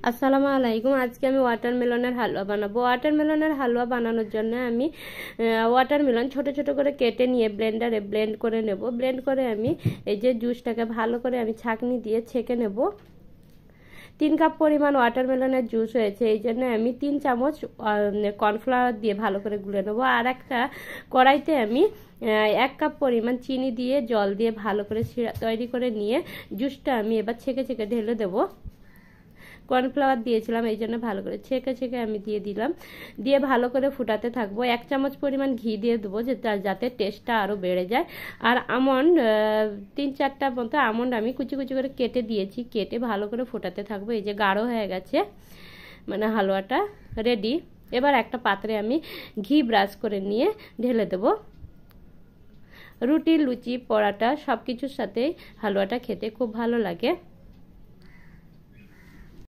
আসসালামু আলাইকুম। আজকে আমি ওয়াটারমেলনের হালুয়া বানাবো। ওয়াটারমেলনের হালুয়া বানানোর জন্য আমি ওয়াটারমেলন ছোট ছোট করে কেটে নিয়ে ব্লেন্ডারে ব্লেন্ড করে নেব। ব্লেন্ড করে আমি এই যে জুসটাকে ভালো করে আমি ছাঁকনি দিয়ে ছেঁকে নেব। 3 কাপ পরিমাণ ওয়াটারমেলনের জুস হয়েছে, এই জন্য আমি 3 চামচ কর্নফ্লাওয়ার দিয়ে ভালো করে গুলে নেবো। আর একটা কড়াইতে আমি 1 কাপ পরিমাণ চিনি দিয়ে জল দিয়ে ভালো করে শিরা তৈরি করে নিয়ে জুসটা আমি এবার ছেঁকে ছেঁকে ঢেলে দেবো। কর্নফ্লাওয়ার দিয়েছিলাম, এই জন্য ভালো করে ছেঁকে ছেঁকে আমি দিয়ে দিলাম। দিয়ে ভালো করে ফুটাতে থাকবো। 1 চামচ পরিমাণ ঘি দিয়ে দেবো যাতে টেস্টটা আরও বেড়ে যায়। আর আমন্ড 3-4টা মতো আমন্ড আমি কুচি কুচি করে কেটে দিয়েছি। কেটে ভালো করে ফুটাতে থাকবো। এই যে গাঢ় হয়ে গেছে, মানে হালুয়াটা রেডি। এবার একটা পাত্রে আমি ঘি ব্রাশ করে নিয়ে ঢেলে দেবো। রুটি, লুচি, পরাটা সব কিছুর সাথে হালুয়াটা খেতে খুব ভালো লাগে।